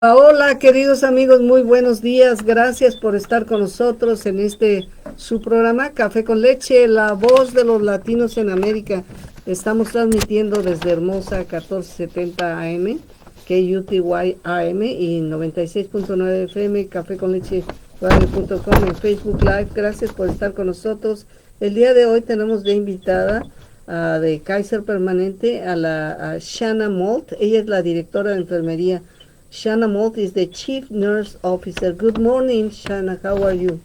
Hola, queridos amigos, muy buenos días. Gracias por estar con nosotros en su programa Café con Leche, la voz de los latinos en América. Estamos transmitiendo desde Hermosa 1470 AM, KUTY AM y 96.9 FM, Café con Leche radio.com en Facebook Live. Gracias por estar con nosotros. El día de hoy tenemos de invitada de Kaiser Permanente a Shana Molt. Ella es la directora de enfermería. Shana Molt is the Chief Nurse Officer. Good morning, Shana. How are you?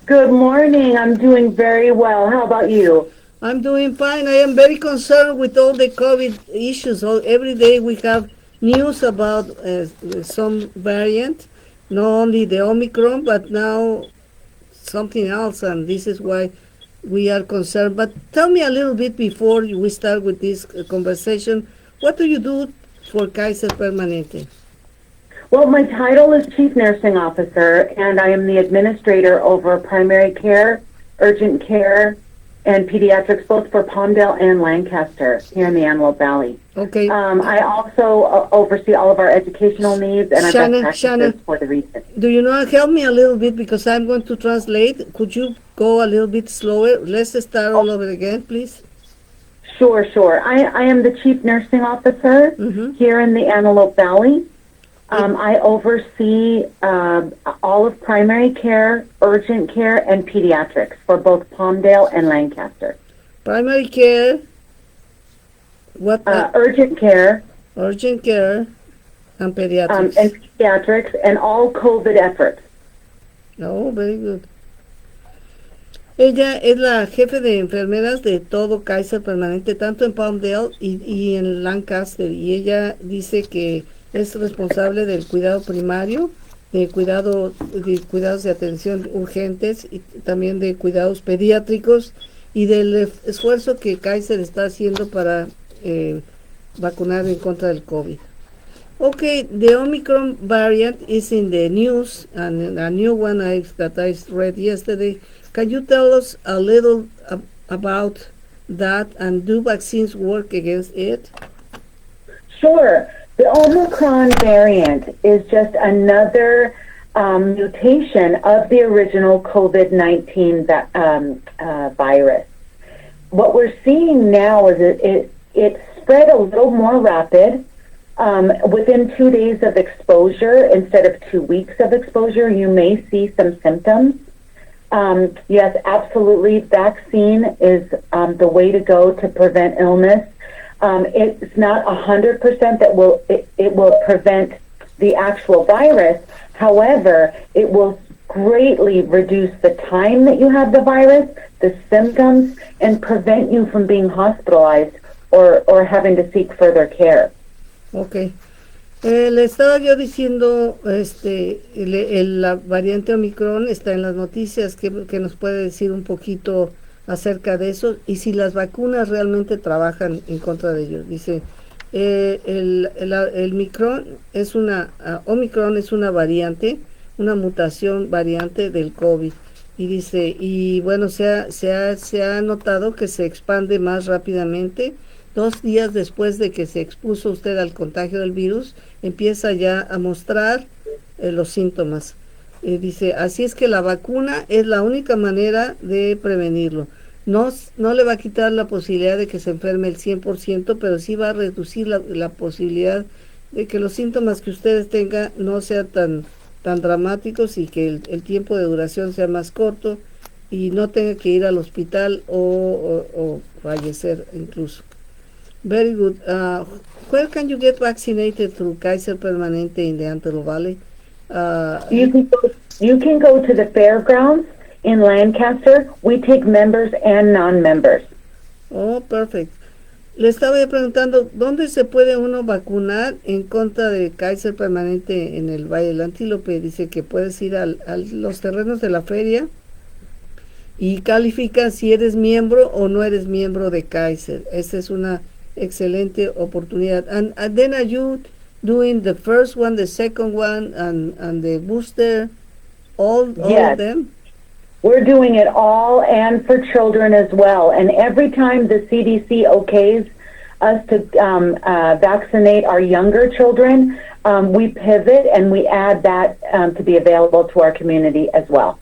Good morning. I'm doing very well. How about you? I'm doing fine. I am very concerned with all the COVID issues. Every day we have news about some variant, not only the Omicron, but now something else, and this is why we are concerned. But tell me a little bit before we start with this conversation. What do you do for Kaiser Permanente? Well, my title is Chief Nursing Officer, and I am the administrator over primary care, urgent care, and pediatrics, both for Palmdale and Lancaster here in the Antelope Valley. Okay. I also oversee all of our educational needs and our best practices for the region. Do you know, help me a little bit because I'm going to translate. Could you go a little bit slower? Let's start all over again, please. Sure. I am the Chief Nursing Officer here in the Antelope Valley. I oversee all of primary care, urgent care, and pediatrics for both Palmdale and Lancaster. Primary care, what? Urgent care, and pediatrics. And pediatrics, and all COVID efforts. Oh, very good. Ella es la jefe de enfermeras de todo Kaiser Permanente, tanto en Palmdale y en Lancaster, y ella dice que es responsable del cuidado primario, de cuidados de atención urgentes y también de cuidados pediátricos y del esfuerzo que Kaiser está haciendo para vacunar en contra del COVID. Okay, the Omicron variant is in the news, and a new one that I read yesterday. Can you tell us a little about that, and do vaccines work against it? Sure. The Omicron variant is just another mutation of the original COVID-19 virus. What we're seeing now is it spread a little more rapid. Within 2 days of exposure, instead of 2 weeks of exposure, you may see some symptoms. Yes, absolutely, vaccine is the way to go to prevent illness. It's not 100% that it will prevent the actual virus. However, it will greatly reduce the time that you have the virus, the symptoms, and prevent you from being hospitalized or having to seek further care. Okay. Le estaba yo diciendo, la variante Omicron está en las noticias, que nos puede decir un poquito acerca de eso y si las vacunas realmente trabajan en contra de ellos. Dice, el Omicron es una variante, una mutación variante del COVID. Y dice, y bueno, se ha notado que se expande más rápidamente. 2 días después de que se expuso usted al contagio del virus, empieza ya a mostrar los síntomas. Dice, así es que la vacuna es la única manera de prevenirlo. No le va a quitar la posibilidad de que se enferme el 100%, pero sí va a reducir la posibilidad de que los síntomas que ustedes tengan no sean tan dramáticos y que el tiempo de duración sea más corto y no tenga que ir al hospital o fallecer incluso. Very good. Where can you get vaccinated through Kaiser Permanente in the Antelope Valley? You can go to the fairgrounds in Lancaster. We take members and non-members. Oh, perfect. Le estaba yo preguntando, ¿dónde se puede uno vacunar en contra de Kaiser Permanente en el Valle del Antílope? Dice que puedes ir a los terrenos de la feria y califica si eres miembro o no eres miembro de Kaiser. Esa es una excelente oportunidad. And then are you doing the first one, the second one, and the booster, all of them? We're doing it all and for children as well. And every time the CDC okays us to vaccinate our younger children, we pivot and we add that to be available to our community as well.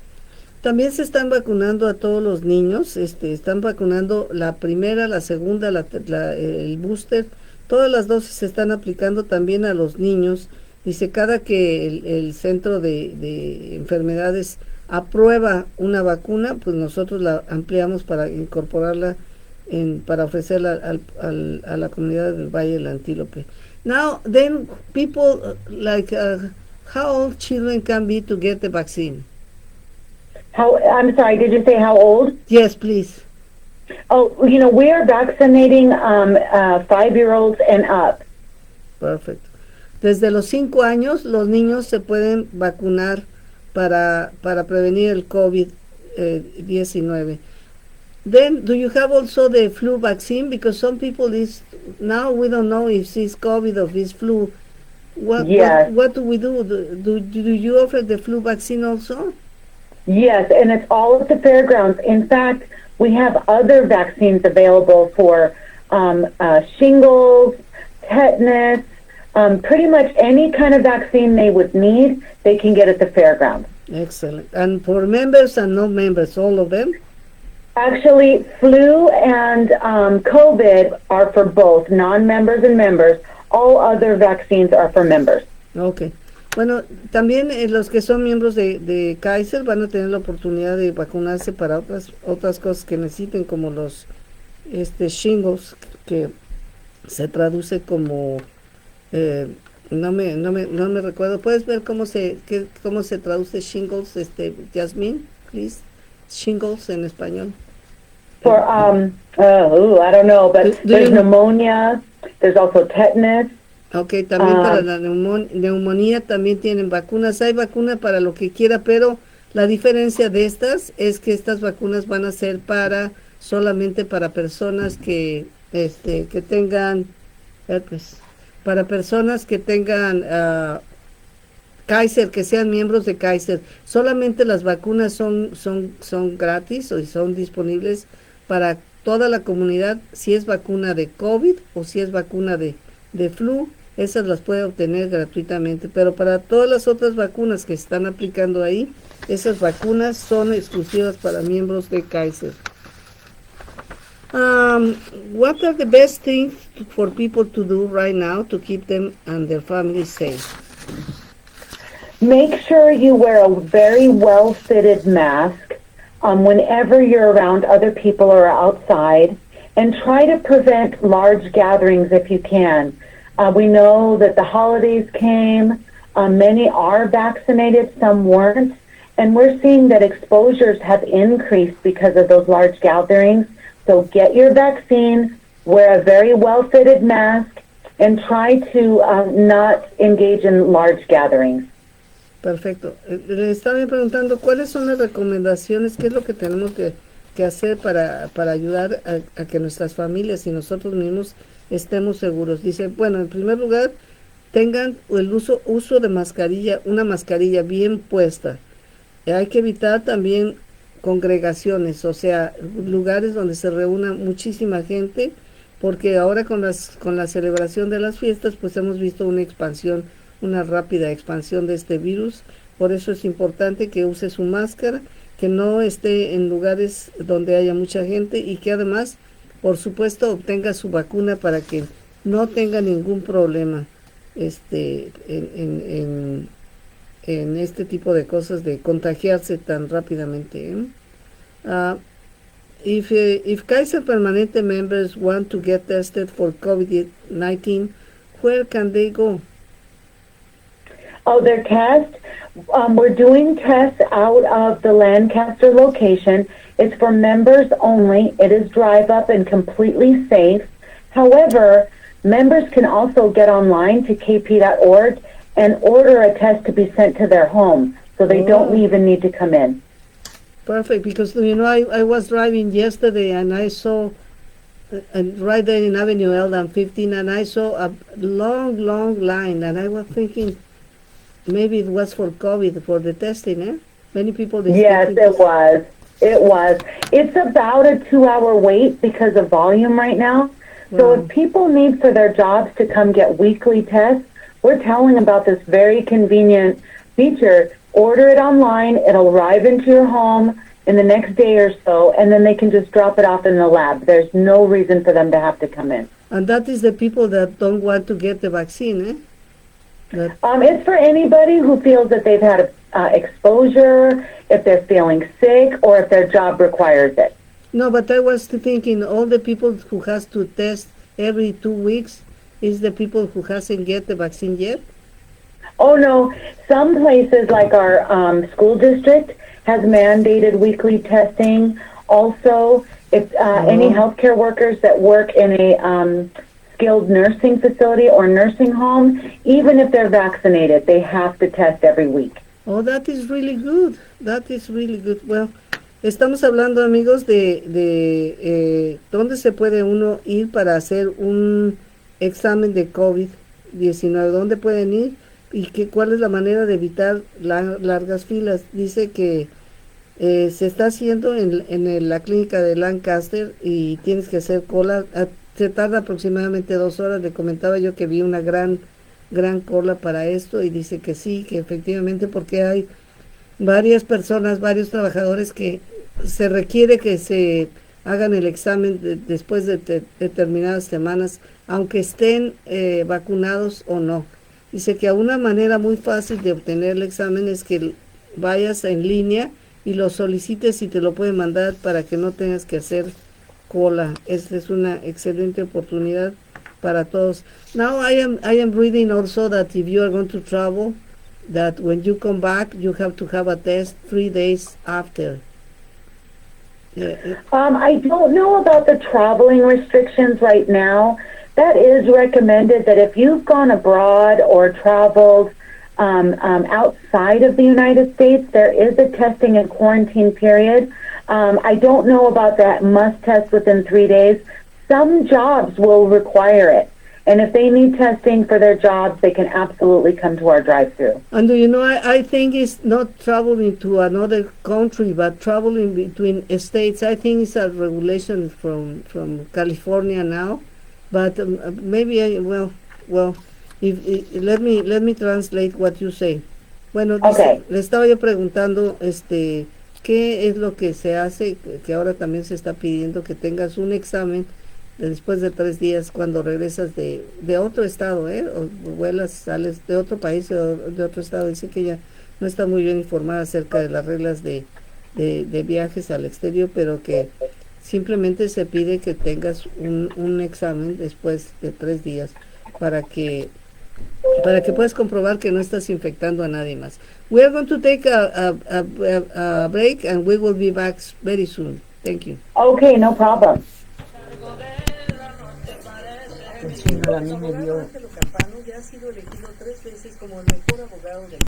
También se están vacunando a todos los niños, están vacunando la primera, la segunda, el booster, todas las dosis se están aplicando también a los niños. Dice, cada que el centro de enfermedades aprueba una vacuna, pues nosotros la ampliamos para incorporarla, para ofrecerla a la comunidad del Valle del Antílope. Now, then, people, how old children can be to get the vaccine? I'm sorry, did you say how old? Yes, please. Oh, we are vaccinating 5-year-olds and up. Perfect. Desde los 5 años los niños se pueden vacunar para prevenir el COVID-19. Then, do you have also the flu vaccine? Because some people now we don't know if it's COVID or it's flu. Yes. What do we do? Do you offer the flu vaccine also? Yes, and it's all at the fairgrounds. In fact, we have other vaccines available for shingles, tetanus, pretty much any kind of vaccine they would need, they can get at the fairgrounds. Excellent. And for members and non-members, all of them? Actually, flu and COVID are for both non-members and members. All other vaccines are for members. Okay. Bueno, también los que son miembros de Kaiser van a tener la oportunidad de vacunarse para otras cosas que necesiten, como los shingles, que se traduce como no me recuerdo. ¿Puedes ver cómo se traduce shingles, Jasmine, please? Shingles en español. For I don't know, but there's pneumonia. There's also tetanus. Okay, también para la neumonía también tienen vacunas. Hay vacuna para lo que quiera, pero la diferencia de estas es que estas vacunas van a ser solamente para personas que tengan herpes, para personas que tengan Kaiser, que sean miembros de Kaiser. Solamente las vacunas son gratis y son disponibles para toda la comunidad, si es vacuna de COVID o si es vacuna de flu. Esas las puede obtener gratuitamente, pero para todas las otras vacunas que se están aplicando ahí, esas vacunas son exclusivas para miembros de Kaiser. What are the best things for people to do right now to keep them and their families safe? Make sure you wear a very well-fitted mask whenever you're around other people or outside, and try to prevent large gatherings if you can. We know that the holidays came, many are vaccinated, some weren't, and we're seeing that exposures have increased because of those large gatherings. So get your vaccine, wear a very well-fitted mask, and try to not engage in large gatherings. Perfecto. Le estaba preguntando cuáles son las recomendaciones, qué es lo que tenemos que hacer para ayudar a que nuestras familias y nosotros mismos estemos seguros. Dice, bueno, en primer lugar, tengan el uso de mascarilla, una mascarilla bien puesta. Hay que evitar también congregaciones, o sea, lugares donde se reúna muchísima gente, porque ahora con la celebración de las fiestas, pues hemos visto una rápida expansión de este virus. Por eso es importante que use su máscara, que no esté en lugares donde haya mucha gente y que además, por supuesto, obtenga su vacuna para que no tenga ningún problema en este tipo de cosas de contagiarse tan rápidamente. If Kaiser Permanente members want to get tested for COVID-19, where can they go? Oh, their test? We're doing tests out of the Lancaster location. It's for members only. It is drive-up and completely safe. However, members can also get online to kp.org and order a test to be sent to their home, so they don't even need to come in. Perfect, because I was driving yesterday and I saw right there in Avenue L and 15, and I saw a long line, and I was thinking maybe it was for COVID, for the testing, eh? Many people... Yes, it was. It was. It's about a 2-hour wait because of volume right now. So if people need for their jobs to come get weekly tests, we're telling about this very convenient feature. Order it online, it'll arrive into your home in the next day or so, and then they can just drop it off in the lab. There's no reason for them to have to come in. And that is the people that don't want to get the vaccine, eh? It's for anybody who feels that they've had exposure, if they're feeling sick, or if their job requires it. No, but I was thinking all the people who has to test every 2 weeks is the people who hasn't get the vaccine yet? Oh, no. Some places like our school district has mandated weekly testing. Also, if any healthcare workers that work in a skilled nursing facility or nursing home, even if they're vaccinated, they have to test every week. Oh, that is really good. That is really good. Well, estamos hablando, amigos, de dónde se puede uno ir para hacer un examen de COVID-19. ¿Dónde pueden ir? Y cuál es la manera de evitar largas filas. Dice que se está haciendo en la clínica de Lancaster y tienes que hacer cola. Se tarda aproximadamente 2 horas. Le comentaba yo que vi una gran cola para esto y dice que sí, que efectivamente porque hay varias personas, varios trabajadores que se requiere que se hagan el examen después de determinadas semanas, aunque estén vacunados o no. Dice que una manera muy fácil de obtener el examen es que vayas en línea y lo solicites y te lo pueden mandar para que no tengas que hacer cola. Esta es una excelente oportunidad para todos. Now I am reading also that if you are going to travel, that when you come back, you have to have a test 3 days after. I don't know about the traveling restrictions right now. That is recommended that if you've gone abroad or traveled outside of the United States, there is a testing and quarantine period. I don't know about that must test within 3 days. Some jobs will require it. And if they need testing for their jobs, they can absolutely come to our drive-thru. And you know, I think it's not traveling to another country, but traveling between states. I think it's a regulation from California now. But maybe let me translate what you say. Bueno, okay. Le estaba yo preguntando, ¿qué es lo que se hace? Que ahora también se está pidiendo que tengas un examen después de 3 días cuando regresas de otro estado, o vuelas, sales de otro país o de otro estado. Dice que ella no está muy bien informada acerca de las reglas de viajes al exterior, pero que simplemente se pide que tengas un examen después de 3 días para que puedas comprobar que no estás infectando a nadie más. We are going to take a break and we will be back very soon. Thank you. Okay, no problem. El señor a mí me dio. Ya ha sido elegido 3 veces como el mejor abogado del